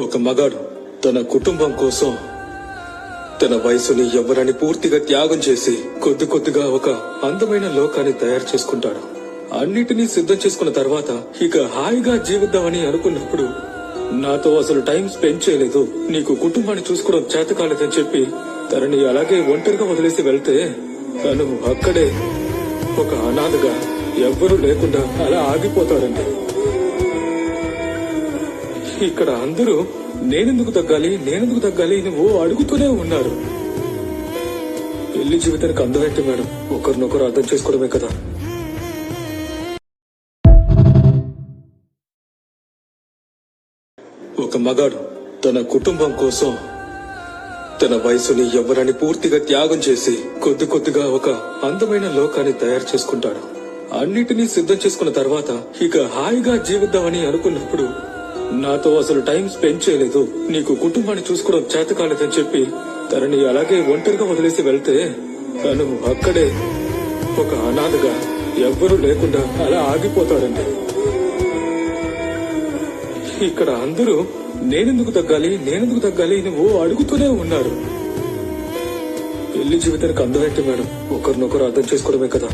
ఒక మగాడు తన కుటుంబం కోసం తన వయసుని యవ్వనాన్ని పూర్తిగా త్యాగం చేసి కొద్ది కొద్దిగా ఒక అందమైన లోకాన్ని తయారు చేసుకుంటాడు. అన్నిటినీ సిద్ధం చేసుకున్న తర్వాత ఇక హాయిగా జీవిద్దామని అనుకున్నప్పుడు నాతో అసలు టైం స్పెండ్ చేయలేదు, నీకు కుటుంబాన్ని చూసుకోవడం చేత కాలేదని చెప్పి తనని అలాగే ఒంటరిగా వదిలేసి వెళ్తే తను అక్కడే ఒక అనాథగా ఎవ్వరూ లేకుండా అలా ఆగిపోతాడండి. ఇక్కడ అందరూ నేనెందుకు తగ్గాలి నువ్వు అడుగుతూనే ఉన్నారు. పెళ్లి జీవితానికి అందం ఏంటి మేడం, ఒకరినొకరు అర్థం చేసుకోవడమే కదా. ఒక మగాడు తన కుటుంబం కోసం తన వయసుని యవ్వనాన్ని పూర్తిగా త్యాగం చేసి కొద్ది కొద్దిగా ఒక అందమైన లోకాన్ని తయారు చేసుకుంటాడు. అన్నిటినీ సిద్ధం చేసుకున్న తర్వాత ఇక హాయిగా జీవిద్దామని అనుకున్నప్పుడు నాతో అసలు టైం స్పెండ్ చేయలేదు, నీకు కుటుంబాన్ని చూసుకోవడం చేత కాలేదని చెప్పి తనని అలాగే ఒంటరిగా వదిలేసి వెళ్తే తను అక్కడే ఒక అనాథగా ఎవ్వరూ లేకుండా అలా ఆగిపోతాడండి. ఇక్కడ అందరూ నేనెందుకు తగ్గాలి నువ్వు అడుగుతూనే ఉన్నారు. పెళ్లి జీవితానికి అందం ఏంటి మేడం, ఒకరినొకరు అర్థం చేసుకోవడమే కదా.